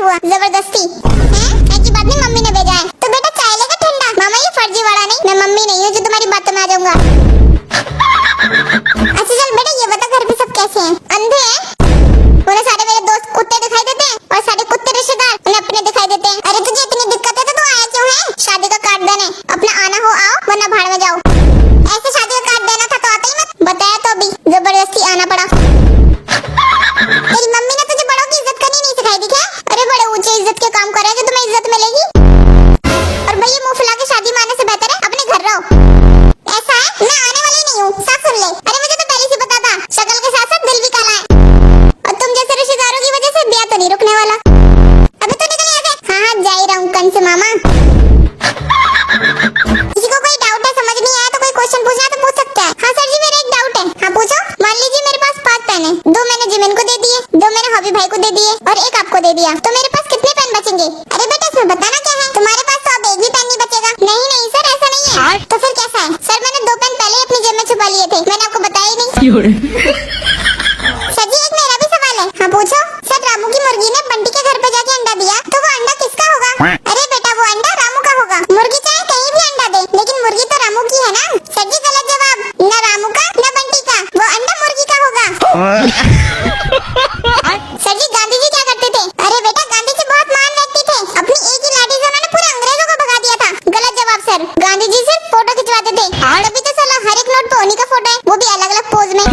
हुआ जबरदस्ती है कि बात नहीं, मम्मी ने भेजा है। तो बेटा चाय लेगा ठंडा। मामा ये फर्जी वाला नहीं, मैं मम्मी नहीं हूँ जो तुम्हारी बातों में आ जाऊंगा। अच्छा चल बेटा ये बता घर पे सब कैसे हैं? अंधे हैं? उन्हें सारे मेरे दोस्त कुत्ते दिखाई देते हैं और सारे कुत्ते रिश्तेदार उन्हें अपने दिखाई देते हैं। अरे तुझे इतनी दिक्कत है तो तू आया क्यों है? शादी का कार्ड देने। अपना आना हो आओ वरना भाड़ में जाओ। ऐसे शादी का कार्ड देना था तो आता ही मत। बताया तो अभी जबरदस्ती आना पड़ा। तेरी मम्मी ने तुझे बड़ों की इज्जत करनी नहीं सिखाई थी क्या? अरे बड़े ऊंचे इज्जत के काम कर रहे हैं जो तुम्हें इज्जत मिलेगी। और भाई ये मुंह फुला के शादी मारने से बेहतर है अपने घर रहो। ऐसा है मैं आने वाली नहीं हूँ, साफ सुन ले। अरे मुझे तो पहले से पता था, शक्ल के साथ साथ दिल भी काला है। और तुम जैसे रिश्तेदारों की वजह से ब्याह तो नहीं रुकने वाला। अबे तो निकल यहाँ से। हाँ जा ही रहा हूँ कंस मामा। किसी को कोई डाउट है, समझ नहीं आया तो कोई क्वेश्चन पूछना तो पूछ सकता है। हाँ सर जी मेरा एक डाउट है। हाँ पूछो। मान लीजिए मेरे पास 5 पेन है, 2 मैंने जिमिन को दे दिए, 2 मैंने हॉबी भाई को दे दिए और 1 आपको दे दिया, तो मेरे पास कितने पेन बचेंगे? अरे बेटा इसमें बताना क्या है, तुम्हारे पास तो अब एक भी पेन नहीं बचेगा। नहीं नहीं सर ऐसा नहीं है। तो फिर कैसा है? सर मैंने 2 पेन पहले ही अपनी जेब में छुपा लिए थे, मैंने आपको बताया ही नहीं। सर जी एक मेरा भी सवाल है। हाँ पूछो। सर रामू की मुर्गी ने बंटी के घर पे जाके अंडा दिया, तो वो अंडा किसका होगा? अरे बेटा वो अंडा रामू का होगा। मुर्गी चाहे कहीं भी अंडा दे लेकिन मुर्गी तो रामू की है ना। सर जी गलत जवाब, न रामू का न बंटी का, वो अंडा मुर्गी का होगा। सर जी गांधी जी क्या करते थे? अरे बेटा गांधी जी बहुत महान व्यक्ति थे, अपनी एक ही लाठी से उन्होंने पूरे अंग्रेजों को भगा दिया था। गलत जवाब सर, गांधी जी सिर्फ फोटो खिंचवाते थे, तभी तो साला हर एक नोट पे उन्हीं का फोटो है, वो भी अलग अलग पोज में।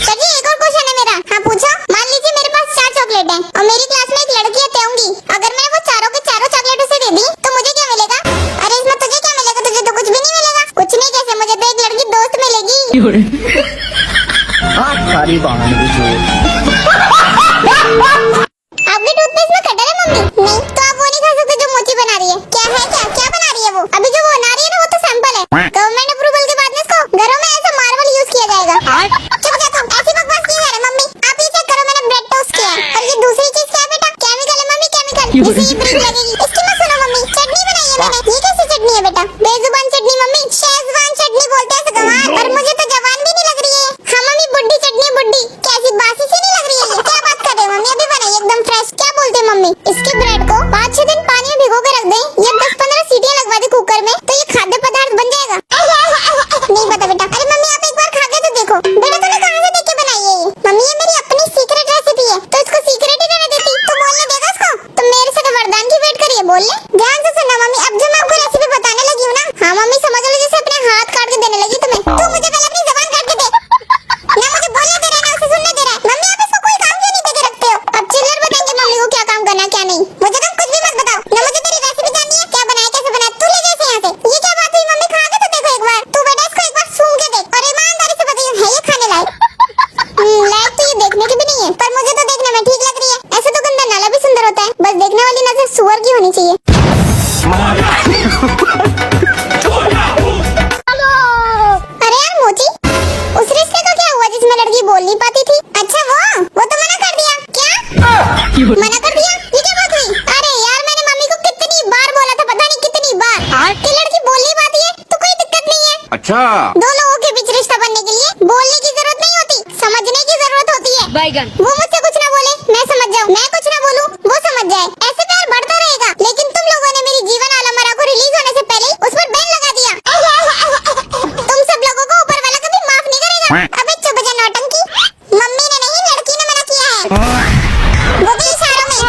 सर जी एक और क्वेश्चन है मेरा। हाँ पूछो। मान लीजिए मेरे पास 4 चॉकलेट हैं और मेरी क्लास में एक लड़की है तेऊंगी, अगर मैंने वो चारों के चारों चॉकलेट उसे दे दी तो मुझे क्या मिलेगा? अरे इसमें तुझे क्या मिलेगा? तुझे तो कुछ भी नहीं मिलेगा। कुछ नहीं कैसे, मुझे तो एक लड़की दोस्त मिलेगी। सारी बहाने आपके टूथपेस्ट में कटर है मम्मी? नहीं तो आप वो नहीं खा सकते जो मोची बना रही है। क्या है क्या बना रही है वो? अभी जो वो बना रही है ना वो तो सैंपल है, गवर्नमेंट अप्रूवल के बाद में इसको घरों में ऐसा मार्बल यूज किया जाएगा। चुप जा तुम, ऐसी बकवास क्यों कर रहे मम्मी? आप ये चेक करो मैंने ब्रेड टोस्ट किया है। और ये दूसरी चीज क्या है बेटा? केमिकल है मम्मी, केमिकल, जिससे ये ब्रेड लगेगी। इसकी मत सुनो मम्मी, चटनी बनाई है मैंने। ये कैसी चटनी है बेटा? बेजुबान चटनी मम्मी, शेजवान चटनी बोलते हैं गवार। और मुझे तो जवान भी नहीं लग रही है। हाँ मम्मी बुड्ढी चटनी बुड्ढी, कैसी बासी सी नहीं लग रही है ये? क्या बात कर रहे हो मम्मी, अभी बनाई एकदम फ्रेश। क्या बोलते हैं मम्मी? इसके ब्रेड को 5-6 दिन पानी में भिगो के रख दें या 10-15 सीटियां लगवा दे कुकर में तो ये खाद्य पदार्थ बन जाएगा। नहीं पता बेटा। अरे मम्मी आप एक बार खा के तो देखो। बेटा तूने कहाँ से देख के बनाई है ये? मम्मी ये मेरी अपनी सीक्रेट रेसिपी है, तो इसको सीक्रेट ही रहने देती तो बोलने देगा इसको? तुम मेरे से तो वरदान की वेट करिए, बोल ले। ध्यान से सुनना मम्मी, अब जब मैं आपको रेसिपी बताने लगी हूँ ना, हाँ मम्मी समझ लो जैसे अपने हाथ काट के देने लगी तुम्हें। तू मुझे पहले अपनी जबान काट के दे, ना मुझे बोलने दे रहा है ना उसे सुनने दे रहा है। मम्मी आप इसको कोई काम क्यों नहीं देके रखते हो? अब चिल्लर बताएंगे मम्मी को क्या काम करना क्या नहीं। मुझे तुम कुछ भी मत बताओ, ना मुझे तेरी रेसिपी जाननी है, क्या बनाया कैसे बनाया। तू ले जा इसे यहाँ से। ये क्या बात हुई मम्मी? खा के तो देखो एक बार। तू बेटा इसको एक बार सूंघ के देख और ईमानदारी से बताइए है ये खाने लायक? लायक तो ये देखने की भी नहीं है, पर मुझे तो देखने में ठीक लग रही है। ऐसे तो गंदा नाला भी सुंदर होता है, बस देखने वाली नजर सुअर की होनी चाहिए। अरे यार मोची, उस रिश्ते का क्या हुआ जिसमें लड़की बोल नहीं पाती थी? अच्छा वो तो मना कर दिया क्या? मना कर दिया? ये क्या बात हुई? अरे यार मैंने मम्मी को कितनी बार बोला था, पता नहीं कितनी बार, कि लड़की बोल नहीं पाती है तो कोई दिक्कत नहीं है। अच्छा 2 लोगों के बीच रिश्ता बनने के लिए बोलने की जरूरत नहीं होती, समझने की जरूरत होती है। वो मुझसे कुछ ना बोले मैं समझ जाऊँ, मैं कुछ ना बोलूँ वो समझ जाए, ऐसे प्यार बढ़ता रहेगा। लेकिन तुम लोगों ने मेरी जीवन आलमरा को रिलीज होने से पहले उस पर बैन लगा दिया। तुम सब लोगों को ऊपर वाला कभी माफ नहीं करेगा। अबे चुप जा नौटंकी, मम्मी ने नहीं लड़की ने मना किया है, वो भी इशारों में।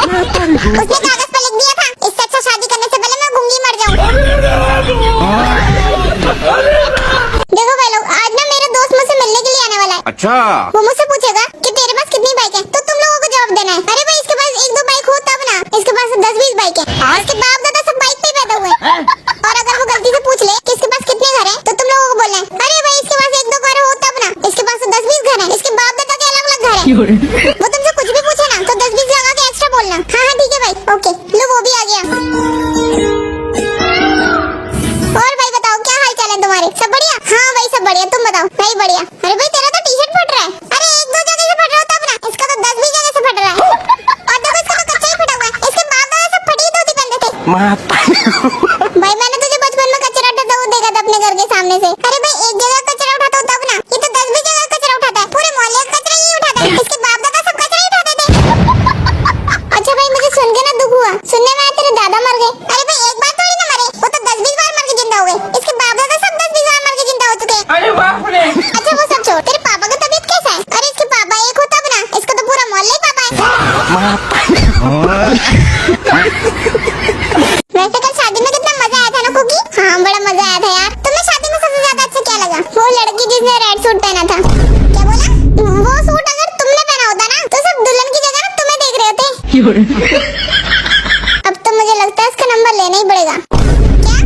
उसने कागज पर लिख दिया था इससे अच्छा शादी करने से पहले मैं गूंगी मर जाऊँ। देखो भाई लोग, आज ना मेरा दोस्त मुझसे मिलने के लिए आने वाला है। अच्छा वो मुझसे पूछेगा कि तेरे पास कितनी बाइक है, तो तुम लोगों को जवाब देना है अरे भाई इसके पास 1-2 बाइक हो तब ना, इसके पास 10-20 बाइक है। इसके बाप दादा सब बाइक पे पैदा हुए। और अगर वो गलती से पूछ ले कि इसके पास कितने घर हैं, तो तुम लोगों को बोलना है अरे भाई इसके पास 1-2 घर हो तब ना, इसके पास 10-20 घर हैं, इसके बाप दादा के अलग अलग घर हैं। वो तुमसे कुछ भी पूछे ना तो 10-20 लगा के एक्स्ट्रा बोलना। हाँ हाँ ठीक है भाई, ओके लो वो भी आ गया। और भाई बताओ क्या हाल चाल है तुम्हारे? सब बढ़िया? हाँ भाई सब बढ़िया, तुम बताओ? भाई बढ़िया। अरे भाई तेरा तो टी-शर्ट फट रहा है। अरे 1-2 जगह से फट रहा होता अपना, इसका तो 10-20 जगह से फट रहा है। और देखो इसका तो कच्चा ही फटा हुआ है, इसके बाप दादा सब फटी धोती पहनते थे। भाई मैंने तुझे बचपन में कचरा उठाता हुआ देखा था अपने घर के सामने से। अरे भाई एक जगह कचरा उठाता हो तब ना, ये तो 10-20 जगह कचरा उठाता है, पूरे मोहल्ले का कचरा ही उठाता है। इसके बाप दादा सब कचरा ही उठाते थे। वैसे कल शादी में कितना मजा आया था ना कुकी? हाँ बड़ा मजा आया था यार। तुम्हें शादी में सबसे ज्यादा अच्छा क्या लगा? वो लड़की जिसने रेड सूट पहना था। क्या बोला? वो सूट अगर तुमने पहना होता ना तो सब दुल्हन की जगह ना तुम्हें देख रहे होते। अब तो मुझे लगता है इसका नंबर लेना ही पड़ेगा। क्या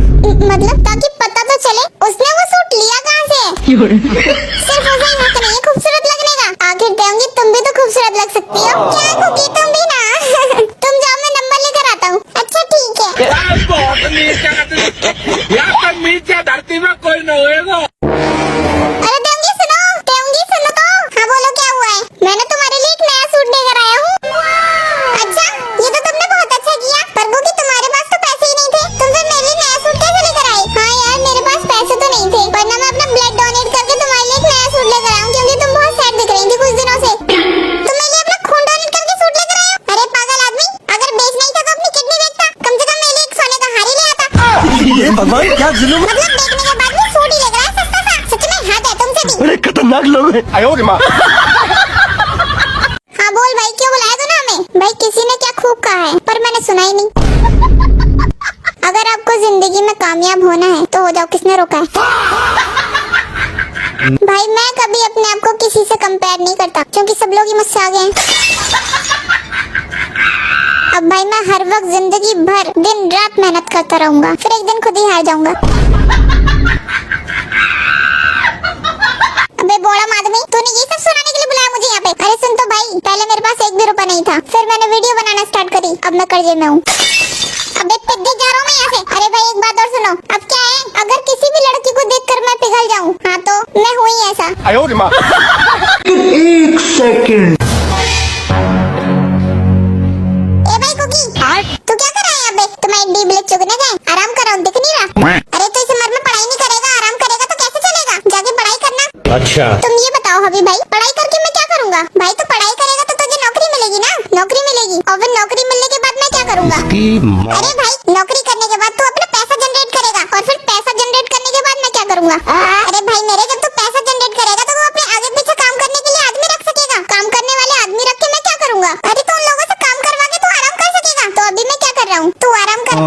मतलब? ताकि पता तो चले उसने वो सूट लिया कहाँ से। सिर्फ उसे ही हक नहीं है खूबसूरत लगने का। आखिर देंगी तुम भी तो खूबसूरत लग सकती हो। क्या कुकी तुम भी ना। तुम जाओ मैं नंबर लेकर आता हूँ। अच्छा ठीक है। बहुत यहाँ पर नीचे धरती में कोई न होएगा। अरे देंगी सुनो तो। हाँ बोलो क्या हुआ है? मैंने तुम्हारे लिए एक नया सूट लेकर आया हूँ। अच्छा ये तो तुमने बहुत अच्छा किया। पर कि तुम्हारे पास तो पैसे ही नहीं थे। तुम फिर मेरे लिए नया सूट कैसे लेकर आए? हाँ यार मेरे पास पैसे तो नहीं थे वरना मैं अपना ब्लड डोनेट करके तुम्हारे लिए एक नया सूट लेकर आया हूँ क्योंकि तुम बहुत सैड दिख रही थी कुछ दिनों से। तुम मेरे लिए अपना खून डोनेट करके सूट लेकर आए हो? अरे पागल आदमी, अगर बेचना ही था तो अपनी किडनी बेचता। कम से कम मेरे लिए एक सोने का हार ही ले आता। ये भगवान क्या जुल्म है। मतलब देखने के बाद भी सूट ही लेकर आया सस्ता सा। सच में हाथ है तुमसे भी। बड़े खतरनाक लोग हैं। हाँ बोल भाई क्यों बुलाया तूने हमें? भाई किसी ने क्या खूब कहा है पर मैंने सुना ही नहीं। अगर आपको जिंदगी में कामयाब होना है तो हो जाओ, किसने रोका है? भाई मैं कभी अपने आप को किसी से कंपेयर नहीं करता क्योंकि सब लोग ही मुझसे आगे हैं। अब भाई मैं हर वक्त जिंदगी भर दिन रात मेहनत करता रहूंगा, फिर एक दिन खुद ही हार जाऊंगा। अबे बोड़ा आदमी, तूने ये सब सुनाने के लिए बुलाया मुझे यहाँ पे? अरे सुन तो भाई, पहले मेरे पास एक भी रुपया नहीं था, फिर मैंने वीडियो बनाना स्टार्ट करी, अब मैं कर्जे में हूँ। अबे पिद्दी जा रहा हूँ मैं यहाँ से। अरे भाई एक बात और सुनो, अब क्या है अगर किसी भी लड़की को देखकर मैं पिघल जाऊँ, हाँ तो मैं हूँ ही ऐसा। एक सेकंड। ए भाई कुकी, तू क्या कर रहा है यहाँ पे? तुम्हारी डी ब्लैक चुगने गए? आराम कर रहा हूँ, दिख नहीं रहा? अरे तो इस उम्र में पढ़ाई नहीं करेगा, आराम करेगा तो कैसे चलेगा? जाके पढ़ाई करना। अच्छा तुम ये बताओ हबी भाई, पढ़ाई करके मैं क्या करूँगा? भाई तो पढ़ाई करेगा तो तुझे नौकरी मिलेगी ना, नौकरी मिलेगी और फिर नौकरी मिलने के बाद मैं क्या करूँगा? अरे भाई नौकरी करने के बाद तू अपना पैसा जनरेट करेगा और फिर पैसा जनरेट करने के बाद मैं क्या करूँगा? अरे भाई मेरे जब तू पैसा जनरेट करेगा तो वो अपने आगे पीछे काम करने के लिए आदमी रख सकेगा, काम करने वाले आदमी रख के मैं क्या करूँगा? अरे तो उन लोगों से काम करवा के तू आराम कर सकेगा। तो अभी मैं क्या कर रहा हूँ? तू आराम कर।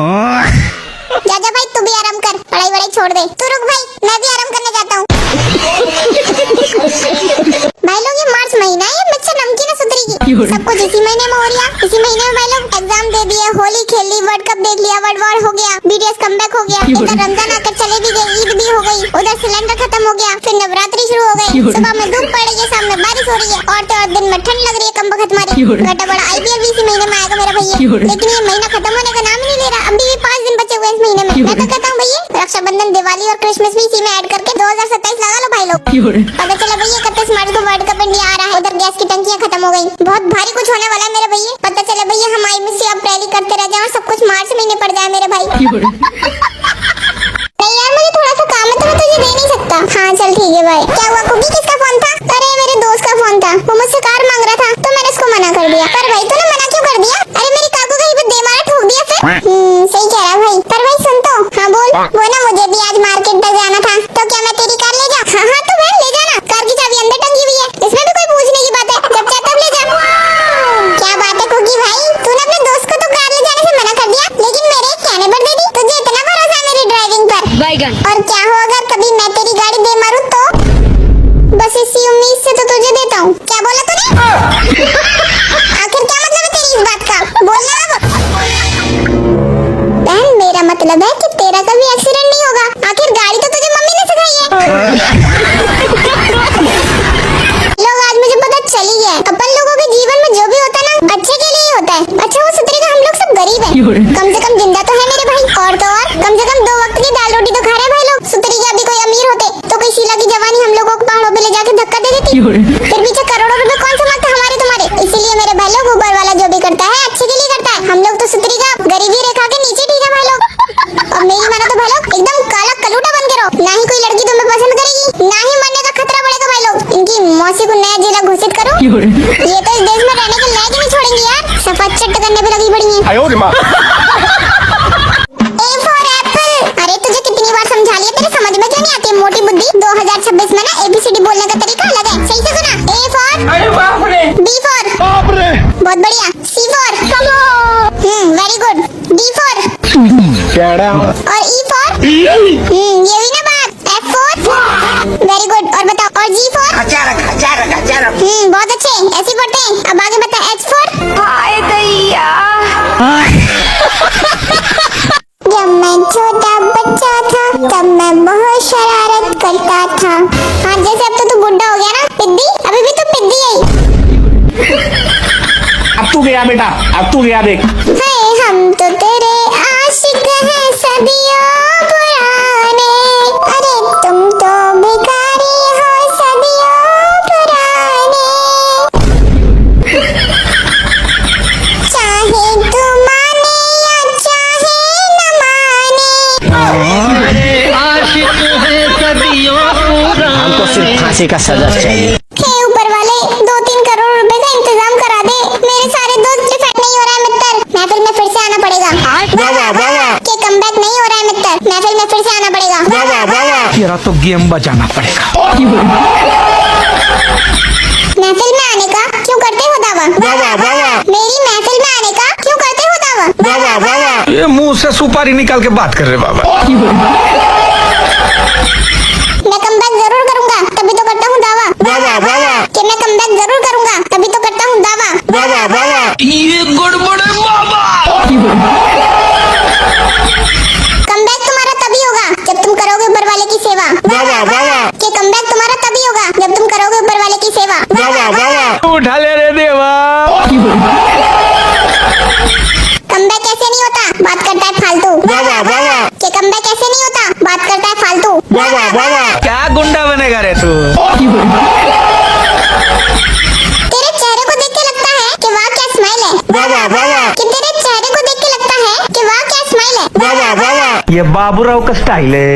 जा भाई तू भी आराम कर, पढ़ाई वढ़ाई छोड़ दे। तू रुक भाई, मैं भी आराम करने जाता हूँ। भाई लोग ये मार्च महीना है, ये मिर्च नमकीन है सुधरेगी। सब कुछ इसी महीने में हो रहा। इसी महीने में भाई लोग एग्जाम दे दिए, होली खेल ली, वर्ल्ड कप देख लिया, वर्ल्ड वॉर हो गया, बीटीएस कमबैक हो गया, इधर रमजान आकर चले भी गए, ईद भी हो गई, उधर सिलेंडर खत्म हो गया, फिर नवरात्रि शुरू हो गए। सुबह में धूप पड़ रही है, शाम में बारिश हो रही है और तो और दिन में ठंड लग रही है कमबख्त मारे। घटा बड़ा आईपीएल भी इसी महीने में आएगा मेरा भैया, लेकिन ये महीना खत्म होने का नाम ही नहीं ले रहा। अभी भी 5 दिन बचे हुए इस महीने में। मैं तो कहता हूँ भैया रक्षाबंधन, दिवाली और क्रिसमस भी इसी में ऐड करके 2027 लगा लो भाई लोग। पता चला भैया 31 मार्च को वर्ल्ड कप इंडिया आ रहा है, उधर गैस की टंकियां खत्म हो गई, बहुत भारी कुछ होने वाला है मेरे भैया। पता चला भैया हम IMC अब रैली करते रह जाए और सब कुछ मार्च महीने पड़ जाए मेरे भाई। नहीं यार मुझे थोड़ा सा काम है तो मैं तुझे दे नहीं सकता। हाँ चल ठीक है भाई। क्या हुआ कुकी, किसका फोन था? अरे मेरे दोस्त का फोन था, वो मुझसे कार मांग रहा था तो मैंने उसको मना कर दिया। पर भाई तूने मना क्यों कर दिया? अरे मेरी काकू कहीं पे दे मारा ठोक दिया फिर। सही कह रहा भाई। पर भाई सुन तो। हाँ बोल। वो ना मुझे भी आज मार्केट तक जाना था, तो क्या मैं तेरी कार ले जाऊं? हाँ हाँ तो मैं ले जाना, कार की चाबी अंदर टंगी हुई है, इसमें भी कोई पूछने की बात है? जब चाहे तब ले जा। क्या बात है कुकी भाई, तूने अपने दोस्त को तो कार ले जाने से मना कर दिया, लेकिन मेरे एक कहने पर दे दी। तुझे इतना भरोसा है मेरी ड्राइविंग पर? और क्या हो अगर कभी मैं तेरी गाड़ी दे मारूं तो? बस इसी उम्मीद से तो तुझे देता हूँ। क्या बोला तूने? आखिर क्या मतलब है तेरी इस बात का? बोलना अब। बहन मेरा मतलब है कि तेरा कभी एक्सीडेंट नहीं होगा, आखिर गाड़ी तो तुझे मम्मी ने सिखाई है। लोग आज मुझे पता चल ही गया, अपन लोगों के जीवन में जो भी होता है ना अच्छे के लिए ही होता है। अच्छा वो सुधरेगा, हम लोग सब गरीब हैं, कम से कम जिंदा तो है मेरे भाई, और तो और कम से कम 2 वक्त की दाल रोटी तो खा रहे भाई लोग। सुधरेगा अभी कोई अमीर होते तो कोई शीला की जवानी हम लोगों को पहाड़ों पे ले जाके धक्का दे देती, फिर पीछे करोड़ों रुपए कौन सा मांगता हमारे तुम्हारे। इसीलिए मेरे भाई लोग ऊपर वाला जो भी करता है अच्छे के लिए करता है। हम लोग तो सुधरेगा गरीबी रेखा के नीचे ठीक है भाई लोग। और मेरी मानो तो भाई लोग एकदम काला कलूटा बन के रहो, ना ही कोई लड़की तुम्हें पसंद करेगी, ना ही मरने का खतरा पड़ेगा भाई लोग। इनकी मौसी को नया जिला घोषित करो, ये तो इस देश में रहने के लायक ही नहीं छोड़ेंगे यार, सफा चट करने पे लगी पड़ी है। A for apple। अरे तुझे कितनी बार समझा लिया, तेरे समझ में क्यों नहीं आती? मोटी बुद्धि 2026 में ना ABCD बोलने का तरीका अलग है, सही से सुना। A for B for बहुत बढ़िया। C4 very good. D4 और E4 ये हुई ना बात। F4 very good. और बताओ और G4 बहुत अच्छे, ऐसे पढ़ते हैं। अब आगे बता H4। हाय दैया। जब मैं छोटा बच्चा था तब मैं बहुत शरारत करता था। हाँ जैसे अब तो तू बुढ़ा हो गया ना पिद्दी, अभी भी तो पिद्दी है। अब तू गया बेटा, अब तू गया देख। हाय हम तो तेरे आशिक हैं सदियों पुराने, अरे तुम तो भिखारी हो सदियों पुराने। चाहे तू माने या चाहे न माने, हमको सिर्फ फांसी का सजा चाहिए। हे ऊपर वाले 2-3 करोड़ रुपए का इंतजाम करा दे। मेरे सारे दोस्त डिफेक्ट नहीं हो रहा है मित्र, महफिल में फिर से आना पड़ेगा। के कमबैक नहीं हो रहा है मित्र, महफिल में फिर से आना पड़ेगा। तेरा तो गेम बजाना पड़ेगा। महफिल में आने का क्यों करते हो दावा? मेरी महफिल में आने का क्यों करते हो दावा? ये मुंह से सुपारी निकाल के बात कर रहे बाबा। मैं कमबैक जरूर करूंगा तभी तो करता हूँ दावा। कि मैं कमबैक जरूर करूंगा तभी तो करता हूँ दावा। ये गड़बड़ है बाबा। कमबैक तुम्हारा तभी होगा जब तुम करोगे ऊपर वाले की सेवा। कि कमबैक तुम्हारा तभी होगा जब तुम करोगे ऊपर वाले की सेवा। उठा ले रे देवा। कमबैक ऐसे नहीं होता, बात करता है फालतू। कि कमबैक ऐसे नहीं होता, बात करता है फालतू। क्या गुंडा बनेगा रे तू? तेरे चेहरे को देख के लगता है कि वाह क्या स्माइल है। कि तेरे चेहरे को देख के लगता है कि वाह क्या स्माइल है। ये बाबूराव का स्टाइल है।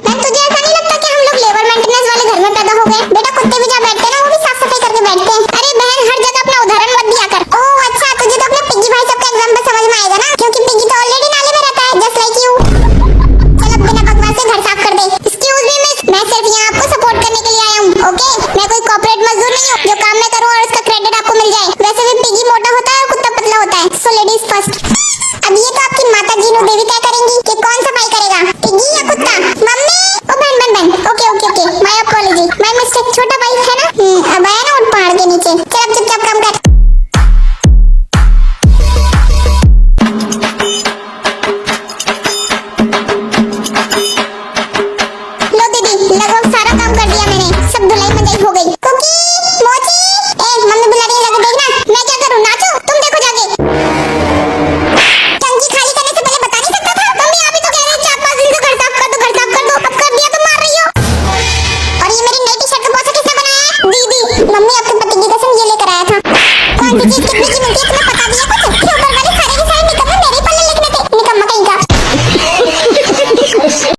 मैं तुझे ऐसा नहीं लगता कि हम लोग लेबर मेंटेनेंस वाले घर में पैदा हो गए? बेटा कुत्ते भी जहाँ बैठते हैं ना वो भी साफ सफाई करके बैठते हैं। अरे बहन हर जगह अपना उदाहरण मत दिया कर। ओह अच्छा तुझे तो अपने पिग्गी भाई सबका एग्जाम्पल समझ में आएगा ना, क्योंकि पिग्गी तो ऑलरेडी नाले में रहता है जस्ट लाइक यू। चल अब बिना बकवास से घर साफ कर दे। एक्सक्यूज मी मिस, मैं सिर्फ यहाँ आपको सपोर्ट करने के लिए आया हूँ। ओके मैं कोई कॉर्पोरेट मजदूर नहीं हूँ जो काम में करूँ और उसका क्रेडिट आपको मिल जाए। वैसे भी पिग्गी मोटा होता है और कुत्ता पतला होता है। So ladies first. अब ये तो आपकी माता जीनू देवी तय करेंगी कि कौन सफाई करेगा, पिग्गी या कुत्ता। मम्मी ओ बहन okay my apology, my mistake. छोटा भाई है ना, अब आया ना उठ पहाड़ के नीचे। चल अब चुपचाप काम कर। लो दीदी लगभग सारा काम कर दिया मैंने, सब धुलाई मंजाई हो गई। कुकी मोची ए मम्मी बुला रही है, जाके देखना। मैं क्या करूं, नाचो? तुम देखो जाके। टंकी खाली करने से पहले बता नहीं सकता था? मम्मी आप ही तो कह रही 4-5 दिन से घर साफ कर दो, अब कर दिया तो मार रही हो। और ये मेरी नई टी-शर्ट का पोछा किसने बनाया है? दीदी मम्मी आपके पति की कसम ये लेकर आया था। कौन सी चीज कितने की मिलती है तुम्हें पता भी है कुछ?